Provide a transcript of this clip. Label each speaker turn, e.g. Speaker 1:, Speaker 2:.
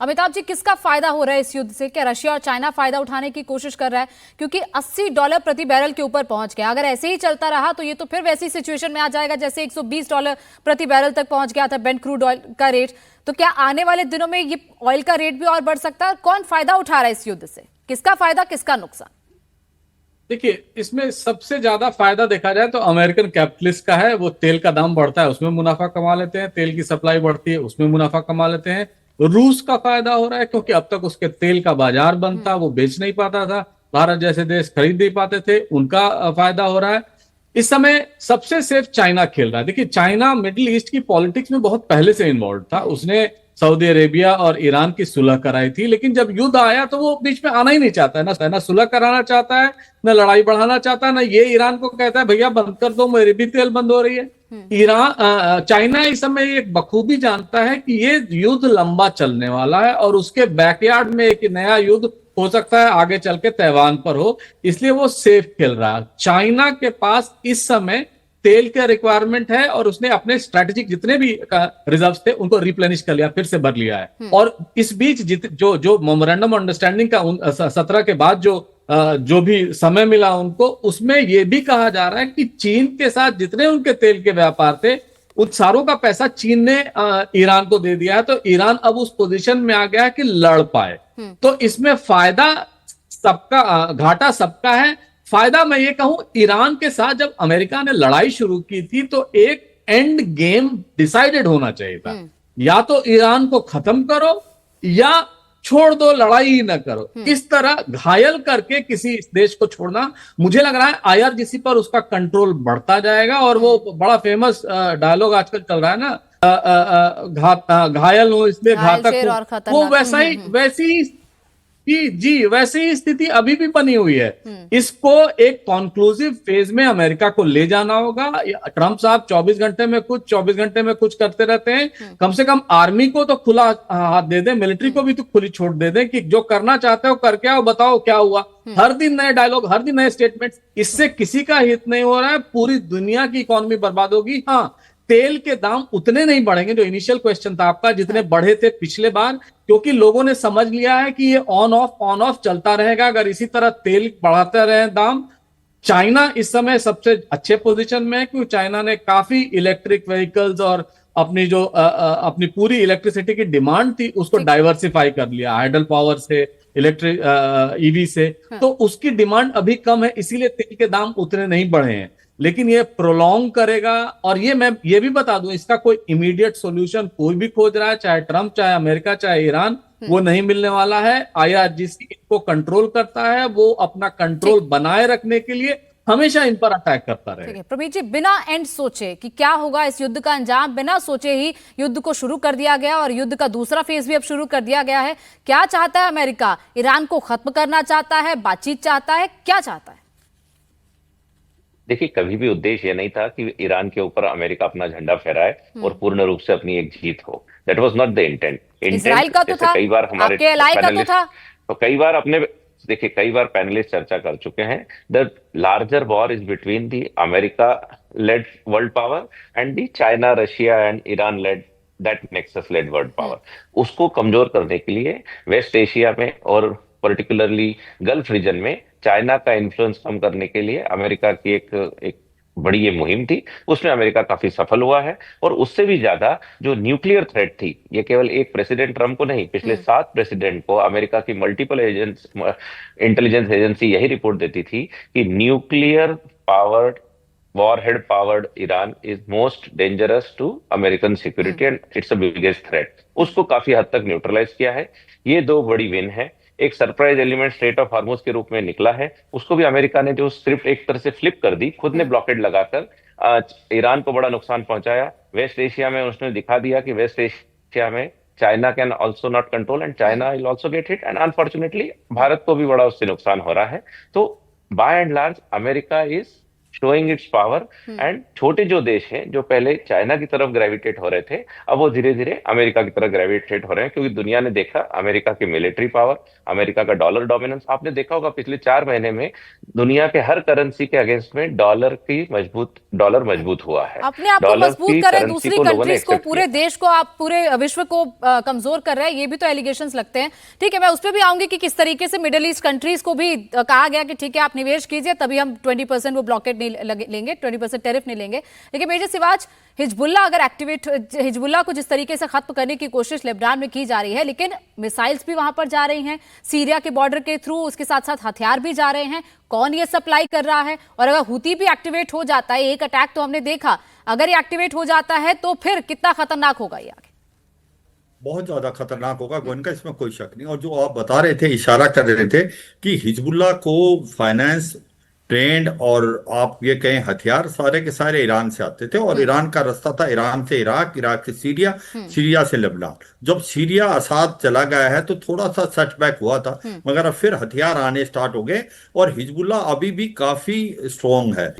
Speaker 1: अमिताभ जी, किसका फायदा हो रहा है इस युद्ध से? क्या रशिया और चाइना फायदा उठाने की कोशिश कर रहा है? क्योंकि $80 प्रति बैरल के ऊपर पहुंच गया। अगर ऐसे ही चलता रहा तो ये तो फिर वैसी सिचुएशन में आ जाएगा जैसे $120 प्रति बैरल तक पहुंच गया था ब्रेंट क्रूड ऑयल का रेट। तो क्या आने वाले दिनों में ये ऑयल का रेट भी और बढ़ सकता है? कौन फायदा उठा रहा है इस युद्ध से? किसका फायदा, किसका नुकसान?
Speaker 2: देखिए, इसमें सबसे ज्यादा फायदा देखा जाए तो अमेरिकन कैपिटलिस्ट का है। वो तेल का दाम बढ़ता है, उसमें मुनाफा कमा लेते हैं। तेल की सप्लाई बढ़ती है, उसमें मुनाफा कमा लेते हैं। रूस का फायदा हो रहा है क्योंकि अब तक उसके तेल का बाजार बंद था, वो बेच नहीं पाता था। भारत जैसे देश खरीद नहीं पाते थे, उनका फायदा हो रहा है। इस समय सबसे सेफ चाइना खेल रहा है। देखिए, चाइना मिडिल ईस्ट की पॉलिटिक्स में बहुत पहले से इन्वॉल्व था। उसने सऊदी अरेबिया और ईरान की सुलह कराई थी, लेकिन जब युद्ध आया तो वो बीच में आना ही नहीं चाहता है। ना सुलह कराना चाहता है, ना लड़ाई बढ़ाना चाहता है, ना ये ईरान को कहता है भैया बंद कर दो, मेरी भी तेल बंद हो रही है। चाइना इस समय एक बखूबी जानता है कि ये युद्ध लंबा चलने वाला है और उसके बैकयार्ड में एक नया युद्ध हो सकता है आगे चल के ताइवान पर हो। इसलिए वो सेफ खेल रहा है। चाइना के पास इस समय तेल का रिक्वायरमेंट है और उसने अपने स्ट्रेटेजिक जितने भी रिजर्व्स थे उनको रिप्लेनिश कर लिया, फिर से भर लिया है। और इस बीच जो जो मेमोरेंडम अंडरस्टैंडिंग का 17 के बाद जो भी समय मिला उनको, उसमें यह भी कहा जा रहा है कि चीन के साथ जितने उनके तेल के व्यापार थे उन सारों का पैसा चीन ने ईरान को दे दिया है। तो ईरान अब उस पोजीशन में आ गया है कि लड़ पाए। तो इसमें फायदा सबका, घाटा सबका है। फायदा मैं ये कहूं, ईरान के साथ जब अमेरिका ने लड़ाई शुरू की थी तो एक एंड गेम डिसाइडेड होना चाहिए था। या तो ईरान को खत्म करो या छोड़ दो, लड़ाई ही ना करो। इस तरह घायल करके किसी देश को छोड़ना, मुझे लग रहा है आईआरजीसी पर उसका कंट्रोल बढ़ता जाएगा। और वो बड़ा फेमस डायलॉग आजकल चल रहा है ना, घायल हो इसलिए
Speaker 1: घायल
Speaker 2: घातक
Speaker 1: शेर
Speaker 2: हो।
Speaker 1: और
Speaker 2: वो
Speaker 1: खतरनाक।
Speaker 2: वैसी ही जी वैसे ही स्थिति अभी भी बनी हुई है। इसको एक कॉन्क्लूसिव फेज में अमेरिका को ले जाना होगा। ट्रंप साहब 24 घंटे में कुछ, 24 घंटे में कुछ करते रहते हैं। कम से कम आर्मी को तो खुला हाथ दे दें, मिलिट्री को भी तो खुली छूट दे दें कि जो करना चाहते हो करके आओ, बताओ क्या हुआ। हर दिन नए डायलॉग, हर दिन नए स्टेटमेंट, इससे किसी का हित नहीं हो रहा है। पूरी दुनिया की इकोनॉमी बर्बाद होगी। हाँ, तेल के दाम उतने नहीं बढ़ेंगे, जो इनिशियल क्वेश्चन था आपका, जितने बढ़े थे पिछले बार, क्योंकि लोगों ने समझ लिया है कि ये ऑन ऑफ चलता रहेगा अगर इसी तरह तेल बढ़ाते रहे दाम। चाइना इस समय सबसे अच्छे पोजीशन में है क्योंकि चाइना ने काफी इलेक्ट्रिक व्हीकल्स और अपनी जो अपनी पूरी इलेक्ट्रिसिटी की डिमांड थी उसको डाइवर्सिफाई कर लिया, हाइडल पावर से, इलेक्ट्रिक ईवी से। तो उसकी डिमांड अभी कम है, इसीलिए तेल के दाम उतने नहीं बढ़े हैं। लेकिन ये प्रोलॉन्ग करेगा। और मैं ये भी बता दूं, इसका कोई इमीडिएट सॉल्यूशन कोई भी खोज रहा है, चाहे ट्रंप, चाहे अमेरिका, चाहे ईरान, वो नहीं मिलने वाला है। आईआरजीसी इनको कंट्रोल करता है, वो अपना कंट्रोल बनाए रखने के लिए हमेशा इन पर अटैक करता रहेगा।
Speaker 1: प्रवीण जी, बिना एंड सोचे कि क्या होगा इस युद्ध का अंजाम, बिना सोचे ही युद्ध को शुरू कर दिया गया और युद्ध का दूसरा फेज भी अब शुरू कर दिया गया है। क्या चाहता है अमेरिका? ईरान को खत्म करना चाहता है, बातचीत चाहता है, क्या चाहता है?
Speaker 3: देखिए, कभी भी उद्देश्य ये नहीं था कि ईरान के ऊपर अमेरिका अपना झंडा फहराए और पूर्ण रूप से अपनी एक जीत हो। That was not the intent.
Speaker 1: Israel का तो
Speaker 3: जैसे
Speaker 1: था,
Speaker 3: कई बार हमारे
Speaker 1: आपके एलाई का तो था।
Speaker 3: तो कई बार अपने देखिए कई बार पैनलिस्ट चर्चा कर चुके हैं। The larger war is between the America led world power and the China, Russia and Iran led, that nexus led world power. उसको कमजोर करने के लिए वेस्ट एशिया में और पर्टिकुलरली गल्फ रीजन में चाइना का इन्फ्लुएंस कम करने के लिए अमेरिका की एक एक बड़ी ये मुहिम थी। उसमें अमेरिका काफी सफल हुआ है। और उससे भी ज्यादा जो न्यूक्लियर थ्रेट थी, ये केवल एक प्रेसिडेंट ट्रम्प को नहीं, पिछले 7 प्रेसिडेंट को अमेरिका की मल्टीपल इंटेलिजेंस एजेंसी यही रिपोर्ट देती थी कि nuclear powered, warhead powered Iran is most dangerous to American security and it's the biggest threat। उसको काफी हद तक न्यूट्रलाइज किया है। ये 2 बड़ी विन है। एक सरप्राइज एलिमेंट स्ट्रेट ऑफ हार्मोज के रूप में निकला है, उसको भी अमेरिका ने जो स्क्रिप्ट एक तरह से फ्लिप कर दी, खुद ने ब्लॉकेड लगाकर ईरान को बड़ा नुकसान पहुंचाया। वेस्ट एशिया में उसने दिखा दिया कि वेस्ट एशिया में China can also not control and China will also get hit and unfortunately Bharat को भी बड़ा उससे नुकसान हो रहा है। तो by and large America is showing its power, and छोटे जो देश हैं जो पहले चाइना की तरफ ग्रेविटेट हो रहे थे, अब वो धीरे धीरे अमेरिका की तरफ ग्रेविटेट हो रहे हैं, क्योंकि दुनिया ने देखा अमेरिका की मिलिट्री पावर, अमेरिका का डॉलर डोमिनेंस। आपने देखा होगा पिछले 4 महीने में दुनिया के हर करेंसी के अगेंस्ट में डॉलर मजबूत हुआ है।
Speaker 1: अपने आप को
Speaker 3: डॉलर
Speaker 1: मजबूत
Speaker 3: की
Speaker 1: कर रहे हैं,
Speaker 3: करेंसी
Speaker 1: दूसरी
Speaker 3: को लोगों ने
Speaker 1: कंट्रीज को,
Speaker 3: एक्सेप्ट
Speaker 1: पूरे
Speaker 3: किया।
Speaker 1: देश को, आप पूरे विश्व को कमजोर कर रहे हैं, ये भी तो एलिगेशंस लगते हैं। ठीक है, मैं उस पर भी आऊंगी कि किस तरीके से मिडिल ईस्ट कंट्रीज को भी कहा गया कि ठीक है आप निवेश कीजिए, तभी हम 20% वो ब्लॉकेट नहीं लेंगे, 20% टैरिफ नहीं लेंगे। लेकिन मेजर सिवाज, हिजबुल्लाह को जिस तरीके से खत्म करने की कोशिश लेबनान में की जा रही है, लेकिन मिसाइल्स भी वहां पर जा रही हैं सीरिया के बॉर्डर के थ्रू, उसके साथ साथ हथियार भी जा रहे हैं। कौन ये सप्लाई कर रहा है? और अगर हुती भी एक्टिवेट हो जाता है, एक अटैक तो हमने देखा, अगर ये एक्टिवेट हो जाता है तो फिर कितना खतरनाक होगा ये आगे?
Speaker 4: बहुत ज्यादा खतरनाक होगा गोयनका, इसमें कोई शक नहीं। और जो आप बता रहे थे, इशारा कर रहे थे कि हिजबुल्लाह को फाइनेंस, ट्रेंड और आप ये कहें हथियार सारे के सारे ईरान से आते थे, और ईरान का रास्ता था ईरान से इराक, इराक से सीरिया, सीरिया से लेबनान। जब सीरिया असाद चला गया है तो थोड़ा सा सेटबैक हुआ था, मगर अब फिर हथियार आने स्टार्ट हो गए, और हिजबुल्लाह अभी भी काफी स्ट्रॉन्ग है।